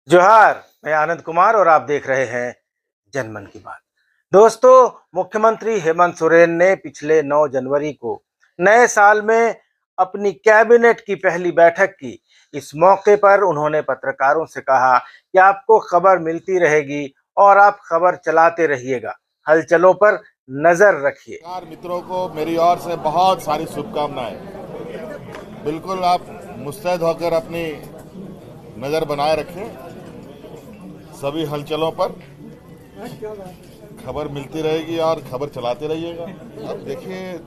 जोहार। मैं आनंद कुमार और आप देख रहे हैं जनमन की बात। दोस्तों, मुख्यमंत्री हेमंत सोरेन ने पिछले 9 जनवरी को नए साल में अपनी कैबिनेट की पहली बैठक की। इस मौके पर उन्होंने पत्रकारों से कहा कि आपको खबर मिलती रहेगी और आप खबर चलाते रहिएगा, हलचलों पर नजर रखिए। मित्रों को मेरी ओर से बहुत सारी शुभकामनाएं। बिल्कुल आप मुस्तैद होकर अपनी नज़र बनाए रखें, सभी हलचलों पर खबर मिलती रहेगी और खबर चलाते रहिएगा। अब देखिए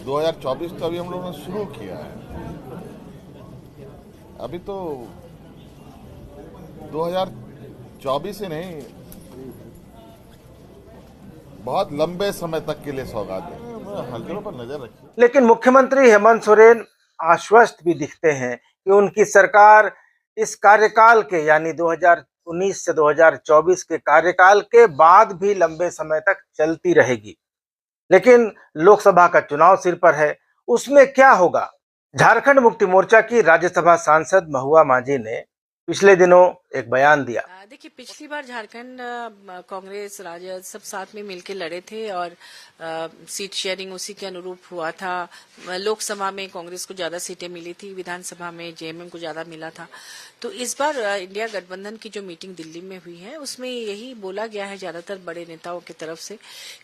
2024 तो अभी हम लोगों ने शुरू किया है, अभी तो 2024 ही नहीं, बहुत लंबे समय तक के लिए सौगात है। हलचलों पर नजर रखिए। लेकिन मुख्यमंत्री हेमंत सोरेन आश्वस्त भी दिखते हैं कि उनकी सरकार इस कार्यकाल के यानी 2019 से 2024 के कार्यकाल के बाद भी लंबे समय तक चलती रहेगी। लेकिन लोकसभा का चुनाव सिर पर है, उसमें क्या होगा? झारखंड मुक्ति मोर्चा की राज्यसभा सांसद महुआ माझी ने पिछले दिनों एक बयान दिया। देखिए, पिछली बार झारखंड कांग्रेस राजद सब साथ में मिलकर लड़े थे और सीट शेयरिंग उसी के अनुरूप हुआ था। लोकसभा में कांग्रेस को ज्यादा सीटें मिली थी, विधानसभा में जेएमएम को ज्यादा मिला था। तो इस बार इंडिया गठबंधन की जो मीटिंग दिल्ली में हुई है उसमें यही बोला गया है ज्यादातर बड़े नेताओं की तरफ से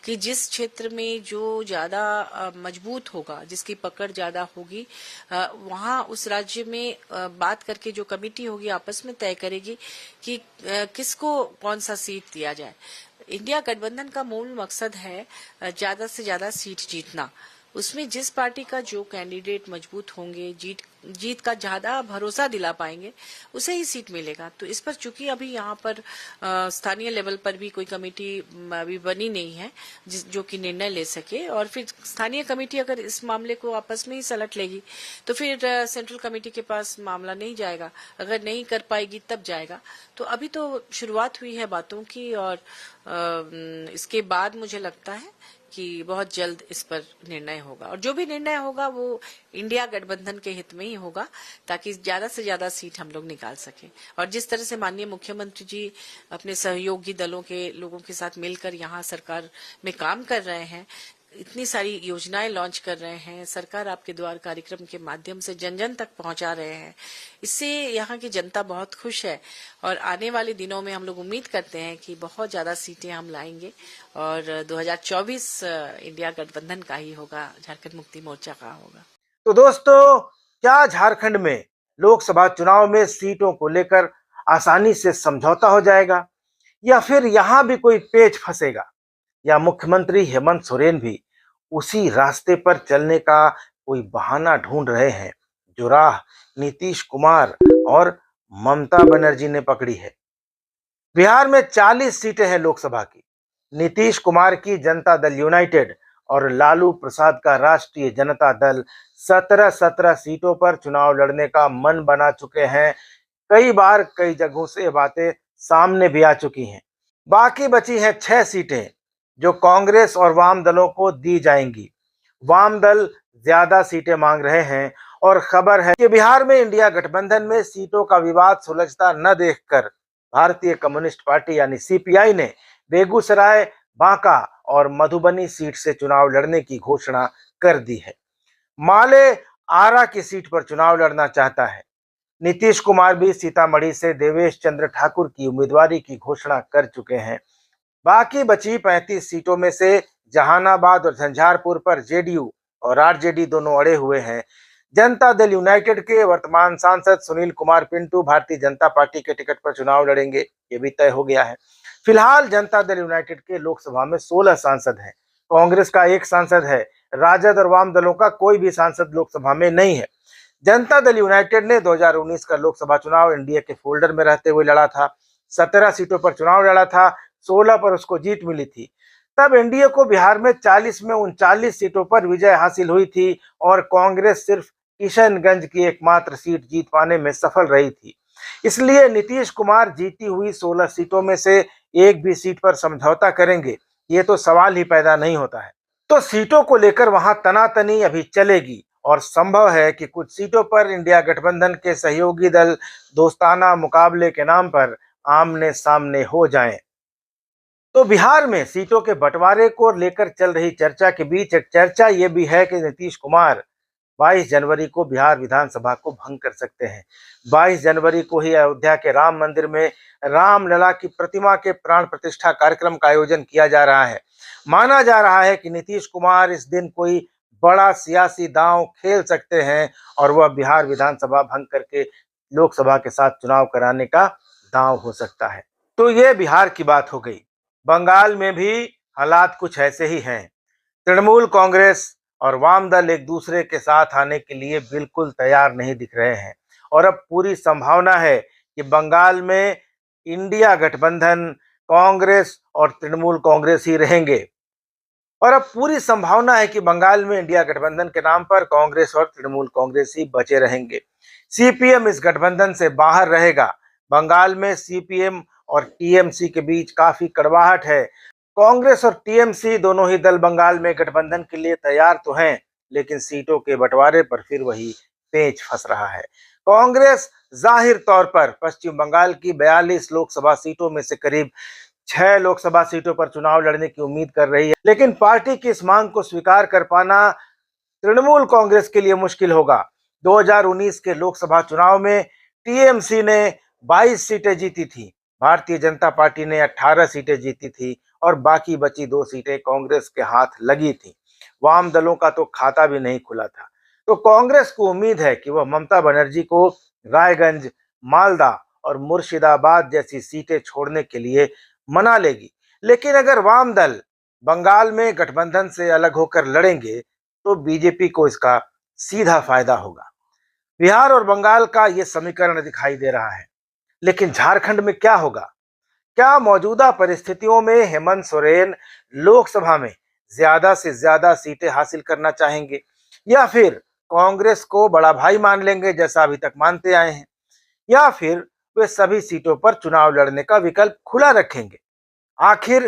कि जिस क्षेत्र में जो ज्यादा मजबूत होगा, जिसकी पकड़ ज्यादा होगी, वहां उस राज्य में बात करके जो कमेटी होगी आपस में तय करेगी कि किसको कौन सा सीट दिया जाए। इंडिया गठबंधन का मूल मकसद है ज्यादा से ज्यादा सीट जीतना। उसमें जिस पार्टी का जो कैंडिडेट मजबूत होंगे, जीत का ज्यादा भरोसा दिला पाएंगे, उसे ही सीट मिलेगा। तो इस पर चूंकि अभी यहाँ पर स्थानीय लेवल पर भी कोई कमेटी अभी बनी नहीं है जो कि निर्णय ले सके, और फिर स्थानीय कमेटी अगर इस मामले को आपस में ही सलट लेगी तो फिर सेंट्रल कमेटी के पास मामला नहीं जाएगा। अगर नहीं कर पाएगी तब जाएगा। तो अभी तो शुरुआत हुई है बातों की, और इसके बाद मुझे लगता है कि बहुत जल्द इस पर निर्णय होगा, और जो भी निर्णय होगा वो इंडिया गठबंधन के हित में ही होगा, ताकि ज्यादा से ज्यादा सीट हम लोग निकाल सकें। और जिस तरह से माननीय मुख्यमंत्री जी अपने सहयोगी दलों के लोगों के साथ मिलकर यहाँ सरकार में काम कर रहे हैं, इतनी सारी योजनाएं लॉन्च कर रहे हैं, सरकार आपके द्वार कार्यक्रम के माध्यम से जन जन तक पहुंचा रहे हैं, इससे यहाँ की जनता बहुत खुश है। और आने वाले दिनों में हम लोग उम्मीद करते हैं कि बहुत ज्यादा सीटें हम लाएंगे और 2024 इंडिया गठबंधन का ही होगा, झारखंड मुक्ति मोर्चा का होगा। तो दोस्तों, क्या झारखंड में लोकसभा चुनाव में सीटों को लेकर आसानी से समझौता हो जाएगा, या फिर यहां भी कोई पेच फंसेगा, या मुख्यमंत्री हेमंत सोरेन भी उसी रास्ते पर चलने का कोई बहाना ढूंढ रहे हैं जो राह नीतीश कुमार और ममता बनर्जी ने पकड़ी है? बिहार में 40 सीटें हैं लोकसभा की। नीतीश कुमार की जनता दल यूनाइटेड और लालू प्रसाद का राष्ट्रीय जनता दल 17 सीटों पर चुनाव लड़ने का मन बना चुके हैं। कई बार कई जगहों से ये बातें सामने भी आ चुकी हैं। बाकी बची हैं 6 सीटें जो कांग्रेस और वाम दलों को दी जाएंगी। वाम दल ज्यादा सीटें मांग रहे हैं और खबर है कि बिहार में इंडिया गठबंधन में सीटों का विवाद सुलझता न देखकर भारतीय कम्युनिस्ट पार्टी यानी सीपीआई ने बेगूसराय, बांका और मधुबनी सीट से चुनाव लड़ने की घोषणा कर दी है। माले आरा की सीट पर चुनाव लड़ना चाहता है। नीतीश कुमार भी सीतामढ़ी से देवेश चंद्र ठाकुर की उम्मीदवारी की घोषणा कर चुके हैं। बाकी बची 35 सीटों में से जहानाबाद और झंझारपुर पर जेडीयू और आरजेडी दोनों अड़े हुए हैं। जनता दल यूनाइटेड के वर्तमान सांसद सुनील कुमार पिंटू भारतीय जनता पार्टी के टिकट पर चुनाव लड़ेंगे, ये भी तय हो गया है। फिलहाल जनता दल यूनाइटेड के लोकसभा में 16 सांसद हैं। कांग्रेस का 1 सांसद है। राजद और वाम दलों का कोई भी सांसद लोकसभा में नहीं है। जनता दल यूनाइटेड ने 2019 का लोकसभा चुनाव एनडीए के फोल्डर में रहते हुए लड़ा था। 17 सीटों पर चुनाव लड़ा था, 16 पर उसको जीत मिली थी। तब एनडीए को बिहार में 40 में 39 सीटों पर विजय हासिल हुई थी और कांग्रेस सिर्फ किशनगंज की एकमात्र सीट जीत पाने में सफल रही थी। इसलिए नीतीश कुमार जीती हुई 16 सीटों में से एक भी सीट पर समझौता करेंगे, ये तो सवाल ही पैदा नहीं होता है। तो सीटों को लेकर वहां तनातनी अभी चलेगी और संभव है कि कुछ सीटों पर इंडिया गठबंधन के सहयोगी दल दोस्ताना मुकाबले के नाम पर आमने सामने हो जाएं। तो बिहार में सीटों के बंटवारे को लेकर चल रही चर्चा के बीच एक चर्चा ये भी है कि नीतीश कुमार 22 जनवरी को बिहार विधानसभा को भंग कर सकते हैं। 22 जनवरी को ही अयोध्या के राम मंदिर में रामलला की प्रतिमा के प्राण प्रतिष्ठा कार्यक्रम का आयोजन किया जा रहा है। माना जा रहा है कि नीतीश कुमार इस दिन कोई बड़ा सियासी दांव खेल सकते हैं और वह बिहार विधानसभा भंग करके लोकसभा के साथ चुनाव कराने का दांव हो सकता है। तो ये बिहार की बात हो गई। बंगाल में भी हालात कुछ ऐसे ही हैं। तृणमूल कांग्रेस और वाम दल एक दूसरे के साथ आने के लिए बिल्कुल तैयार नहीं दिख रहे हैं और अब पूरी संभावना है कि बंगाल में इंडिया गठबंधन, कांग्रेस और तृणमूल कांग्रेस ही रहेंगे। और अब पूरी संभावना है कि बंगाल में इंडिया गठबंधन के नाम पर कांग्रेस और तृणमूल कांग्रेस ही बचे रहेंगे। सीपीएम इस गठबंधन से बाहर रहेगा। बंगाल में सीपीएम और टीएमसी के बीच काफी कड़वाहट है। कांग्रेस और टीएमसी दोनों ही दल बंगाल में गठबंधन के लिए तैयार तो हैं, लेकिन सीटों के बंटवारे पर फिर वही पेच फंस रहा है। कांग्रेस जाहिर तौर पर पश्चिम बंगाल की 42 लोकसभा सीटों में से करीब 6 लोकसभा सीटों पर चुनाव लड़ने की उम्मीद कर रही है, लेकिन पार्टी की इस मांग को स्वीकार कर पाना तृणमूल कांग्रेस के लिए मुश्किल होगा। 2019 के लोकसभा चुनाव में टीएमसी ने 22 सीटें जीती थी, भारतीय जनता पार्टी ने 18 सीटें जीती थी और बाकी बची 2 सीटें कांग्रेस के हाथ लगी थी। वाम दलों का तो खाता भी नहीं खुला था। तो कांग्रेस को उम्मीद है कि वह ममता बनर्जी को रायगंज, मालदा और मुर्शिदाबाद जैसी सीटें छोड़ने के लिए मना लेगी। लेकिन अगर वाम दल बंगाल में गठबंधन से अलग होकर लड़ेंगे तो बीजेपी को इसका सीधा फायदा होगा। बिहार और बंगाल का यह समीकरण दिखाई दे रहा है, लेकिन झारखंड में क्या होगा? क्या मौजूदा परिस्थितियों में हेमंत सोरेन लोकसभा में ज्यादा से ज्यादा सीटें हासिल करना चाहेंगे या फिर कांग्रेस को बड़ा भाई मान लेंगे जैसा अभी तक मानते आए हैं, या फिर वे सभी सीटों पर चुनाव लड़ने का विकल्प खुला रखेंगे? आखिर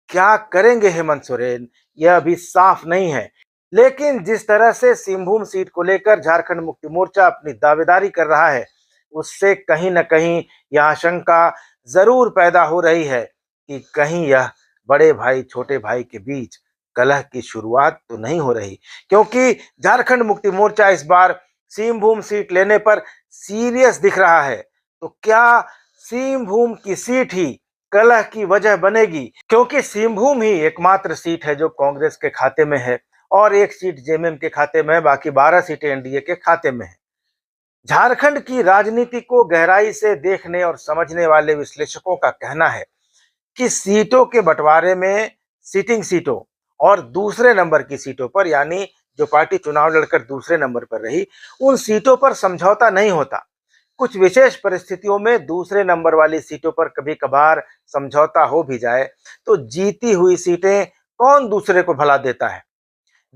क्या करेंगे हेमंत सोरेन, यह अभी साफ नहीं है। लेकिन जिस तरह से सिंहभूम सीट को लेकर झारखंड मुक्ति मोर्चा अपनी दावेदारी कर रहा है, उससे कहीं न कहीं यह आशंका जरूर पैदा हो रही है कि कहीं यह बड़े भाई छोटे भाई के बीच कलह की शुरुआत तो नहीं हो रही, क्योंकि झारखंड मुक्ति मोर्चा इस बार सिंहभूम सीट लेने पर सीरियस दिख रहा है। तो क्या सिंहभूम की सीट ही कलह की वजह बनेगी? क्योंकि सिंहभूम ही एकमात्र सीट है जो कांग्रेस के खाते में है और एक सीट जेएमएम के खाते में है, बाकी 12 सीटें एनडीए के खाते में है। झारखंड की राजनीति को गहराई से देखने और समझने वाले विश्लेषकों का कहना है कि सीटों के बंटवारे में सिटिंग सीटों और दूसरे नंबर की सीटों पर, यानी जो पार्टी चुनाव लड़कर दूसरे नंबर पर रही, उन सीटों पर समझौता नहीं होता। कुछ विशेष परिस्थितियों में दूसरे नंबर वाली सीटों पर कभी कभार समझौता हो भी जाए तो जीती हुई सीटें कौन दूसरे को भला देता है।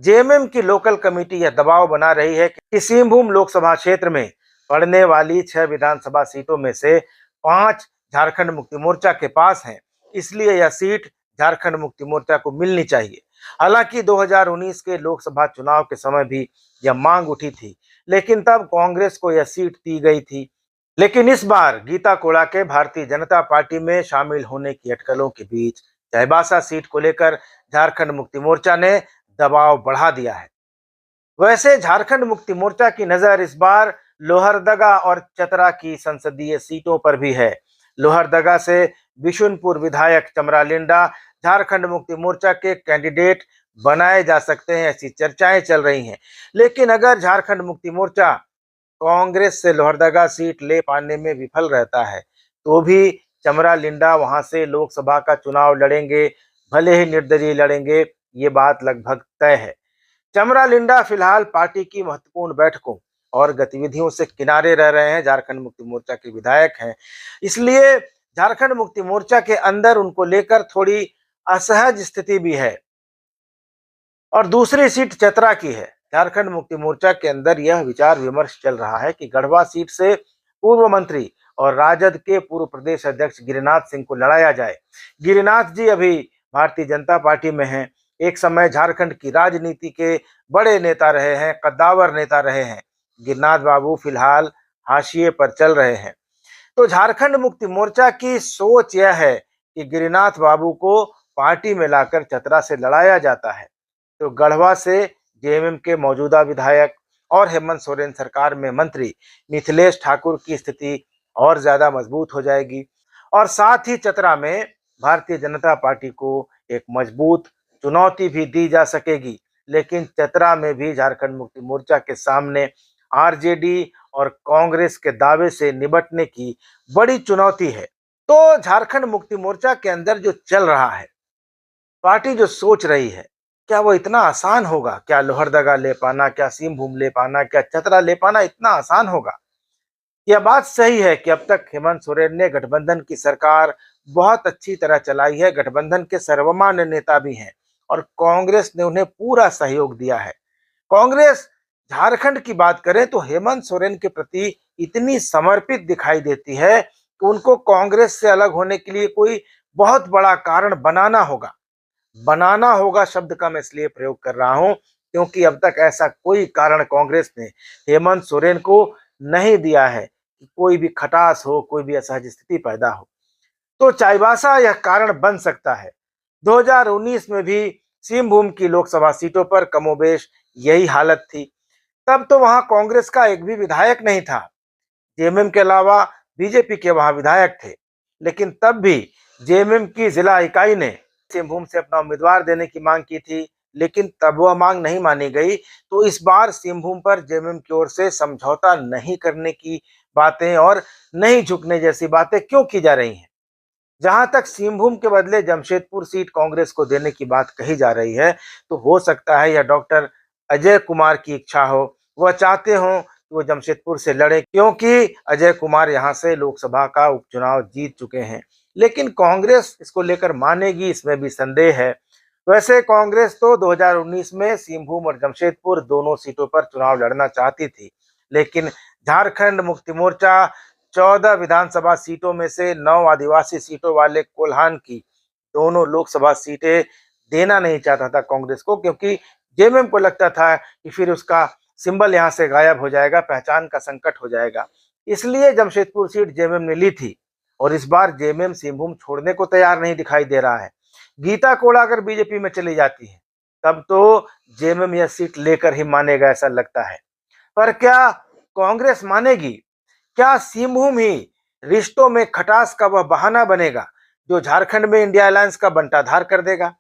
जेएमएम की लोकल कमेटी यह दबाव बना रही है कि सिंहभूम लोकसभा क्षेत्र में पड़ने वाली 6 विधानसभा सीटों में से 5 झारखंड मुक्ति मोर्चा के पास हैं, इसलिए यह सीट झारखंड मुक्ति मोर्चा को मिलनी चाहिए। हालांकि 2019 के लोकसभा चुनाव के समय भी यह मांग उठी थी, लेकिन तब कांग्रेस को यह सीट दी गई थी। लेकिन इस बार गीता कोड़ा के भारतीय जनता पार्टी में शामिल होने की अटकलों के बीच चाईबासा सीट को लेकर झारखंड मुक्ति मोर्चा ने दबाव बढ़ा दिया है। वैसे झारखंड मुक्ति मोर्चा की नजर इस बार लोहरदगा और चतरा की संसदीय सीटों पर भी है। लोहरदगा से बिशुनपुर विधायक चमरा लिंडा झारखंड मुक्ति मोर्चा के कैंडिडेट बनाए जा सकते हैं, ऐसी चर्चाएं चल रही हैं। लेकिन अगर झारखंड मुक्ति मोर्चा कांग्रेस से लोहरदगा सीट ले पाने में विफल रहता है तो भी चमरा लिंडा वहां से लोकसभा का चुनाव लड़ेंगे, भले ही निर्दलीय लड़ेंगे, ये बात लगभग तय है। चमरा लिंडा फिलहाल पार्टी की महत्वपूर्ण बैठकों और गतिविधियों से किनारे रह रहे हैं, झारखंड मुक्ति मोर्चा के विधायक हैं, इसलिए झारखंड मुक्ति मोर्चा के अंदर उनको लेकर थोड़ी असहज स्थिति भी है। और दूसरी सीट चतरा की है। झारखंड मुक्ति मोर्चा के अंदर यह विचार विमर्श चल रहा है कि गढ़वा सीट से पूर्व मंत्री और राजद के पूर्व प्रदेश अध्यक्ष गिरिनाथ सिंह को लड़ाया जाए। गिरिनाथ जी अभी भारतीय जनता पार्टी में हैं एक समय झारखंड की राजनीति के बड़े नेता रहे हैं, कद्दावर नेता रहे हैं। गिरिनाथ बाबू फिलहाल हाशिए पर चल रहे हैं। तो झारखंड मुक्ति मोर्चा की सोच यह है कि गिरिनाथ बाबू को पार्टी में लाकर चतरा से लड़ाया जाता है, तो गढ़वा से जेएमएम के मौजूदा विधायक और हेमंत सोरेन सरकार में मंत्री मिथिलेश ठाकुर की स्थिति और ज्यादा मजबूत हो जाएगी और साथ ही चतरा में भारतीय जनता पार्टी को एक मजबूत चुनौती भी दी जा सकेगी। लेकिन चतरा में भी झारखंड मुक्ति मोर्चा के सामने आरजेडी और कांग्रेस के दावे से निपटने की बड़ी चुनौती है। तो झारखंड मुक्ति मोर्चा के अंदर जो चल रहा है, पार्टी जो सोच रही है, क्या वो इतना आसान होगा? क्या लोहरदगा ले पाना, क्या सिंहभूम ले पाना, क्या चतरा ले पाना इतना आसान होगा? यह बात सही है कि अब तक हेमंत सोरेन ने गठबंधन की सरकार बहुत अच्छी तरह चलाई है, गठबंधन के सर्वमान्य नेता भी हैं और कांग्रेस ने उन्हें पूरा सहयोग दिया है। कांग्रेस झारखंड की बात करें तो हेमंत सोरेन के प्रति इतनी समर्पित दिखाई देती है कि उनको कांग्रेस से अलग होने के लिए कोई बहुत बड़ा कारण बनाना होगा। बनाना होगा शब्द का मैं इसलिए प्रयोग कर रहा हूं क्योंकि अब तक ऐसा कोई कारण कांग्रेस ने हेमंत सोरेन को नहीं दिया है कि कोई भी खटास हो, कोई भी असहज स्थिति पैदा हो। तो चाईबासा यह कारण बन सकता है। 2019 में भी सिंहभूम की लोकसभा सीटों पर कमोबेश यही हालत थी। तब तो वहां कांग्रेस का एक भी विधायक नहीं था, जेएमएम के अलावा बीजेपी के वहां विधायक थे। लेकिन तब भी जेएमएम की जिला इकाई ने सिंहभूम से अपना उम्मीदवार देने की मांग की थी, लेकिन तब वह मांग नहीं मानी गई। तो इस बार सिंहभूम पर जेएमएम की ओर से समझौता नहीं करने की बातें और नहीं झुकने जैसी बातें क्यों की जा रही हैं? जहां तक सिंहभूम के बदले जमशेदपुर सीट कांग्रेस को देने की बात कही जा रही है, तो हो सकता है यह डॉक्टर अजय कुमार की इच्छा हो। वह चाहते हो कि वो जमशेदपुर से लड़े क्योंकि अजय कुमार यहां से लोकसभा का उपचुनाव जीत चुके हैं। लेकिन कांग्रेस इसको लेकर मानेगी, इसमें भी संदेह है। वैसे कांग्रेस तो 2019 में सिंहभूम और जमशेदपुर दोनों सीटों पर चुनाव लड़ना चाहती थी, लेकिन झारखंड मुक्ति मोर्चा 14 विधानसभा सीटों में से 9 आदिवासी सीटों वाले कोल्हान की दोनों लोकसभा सीटें देना नहीं चाहता था कांग्रेस को, क्योंकि जेएमएम को लगता था कि फिर उसका सिंबल यहां से गायब हो जाएगा, पहचान का संकट हो जाएगा। इसलिए जमशेदपुर सीट जेएमएम ने ली थी और इस बार जेएमएम सिंहभूम छोड़ने को तैयार नहीं दिखाई दे रहा है। गीता कोड़ा अगर बीजेपी में चली जाती है तब तो जेएमएम यह सीट लेकर ही मानेगा, ऐसा लगता है। पर क्या कांग्रेस मानेगी? क्या सिंहभूम ही रिश्तों में खटास का वह बहाना बनेगा जो झारखंड में इंडिया अलायंस का बंटाधार कर देगा?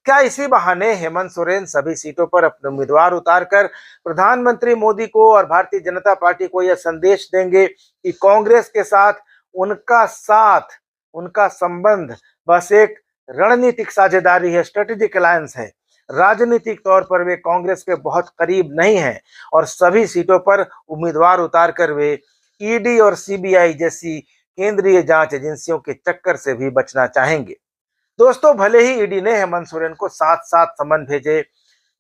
क्या इसी बहाने हेमंत सोरेन सभी सीटों पर अपने उम्मीदवार उतारकर प्रधानमंत्री मोदी को और भारतीय जनता पार्टी को यह संदेश देंगे कि कांग्रेस के साथ उनका संबंध बस एक रणनीतिक साझेदारी है, स्ट्रेटेजिक अलायंस है। राजनीतिक तौर पर वे कांग्रेस के बहुत करीब नहीं हैं और सभी सीटों पर उम्मीदवार उतारकर वे ईडी और सीबीआई जैसी केंद्रीय जांच एजेंसियों के चक्कर से भी बचना चाहेंगे। दोस्तों, भले ही ईडी ने हेमंत सोरेन को 7 समन भेजे,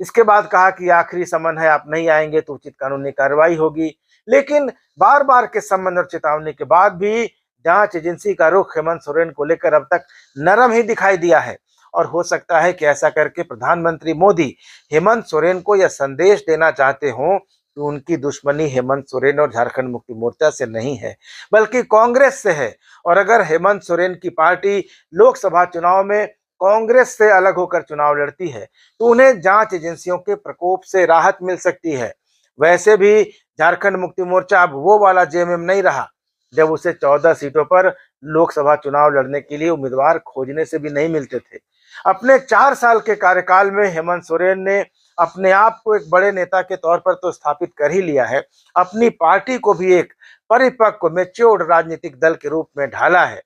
इसके बाद कहा कि आखिरी समन है, आप नहीं आएंगे तो उचित कानूनी कार्रवाई होगी, लेकिन बार बार के समन और चेतावनी के बाद भी जांच एजेंसी का रुख हेमंत सोरेन को लेकर अब तक नरम ही दिखाई दिया है। और हो सकता है कि ऐसा करके प्रधानमंत्री मोदी हेमंत सोरेन को यह संदेश देना चाहते हों कि उनकी दुश्मनी हेमंत सोरेन और झारखंड मुक्ति मोर्चा से नहीं है, बल्कि कांग्रेस से है। और अगर हेमंत सोरेन की पार्टी लोकसभा चुनाव में कांग्रेस से अलग होकर चुनाव लड़ती है तो उन्हें जांच एजेंसियों के प्रकोप से राहत मिल सकती है। वैसे भी झारखंड मुक्ति मोर्चा अब वो वाला जेएमएम नहीं रहा जब उसे 14 सीटों पर लोकसभा चुनाव लड़ने के लिए उम्मीदवार खोजने से भी नहीं मिलते थे। अपने 4 साल के कार्यकाल में हेमंत सोरेन ने अपने आप को एक बड़े नेता के तौर पर तो स्थापित कर ही लिया है, अपनी पार्टी को भी एक परिपक्व मैच्योर्ड राजनीतिक दल के रूप में ढाला है।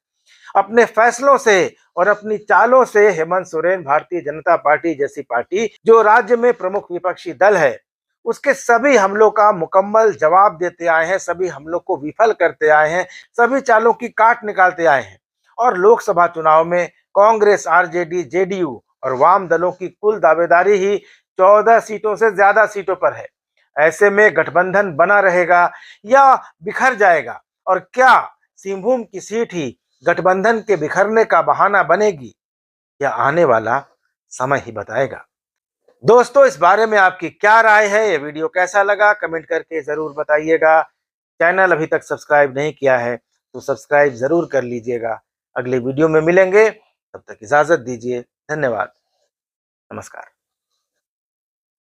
अपने फैसलों से और अपनी चालों से हेमंत सोरेन भारतीय जनता पार्टी जैसी पार्टी जो राज्य में प्रमुख विपक्षी दल है, उसके सभी हमलों का मुकम्मल जवाब देते आए हैं, सभी हमलों को विफल करते आए हैं, सभी चालों की काट निकालते आए हैं। और लोकसभा चुनाव में कांग्रेस, आरजेडी, जेडीयू और वाम दलों की कुल दावेदारी ही 14 सीटों से ज्यादा सीटों पर है। ऐसे में गठबंधन बना रहेगा या बिखर जाएगा, और क्या सिंहभूम की सीट ही गठबंधन के बिखरने का बहाना बनेगी, यह आने वाला समय ही बताएगा। दोस्तों, इस बारे में आपकी क्या राय है? ये वीडियो कैसा लगा कमेंट करके जरूर बताइएगा। चैनल अभी तक सब्सक्राइब नहीं किया है तो सब्सक्राइब जरूर कर लीजिएगा। अगले वीडियो में मिलेंगे, तब तक इजाजत दीजिए। धन्यवाद। नमस्कार।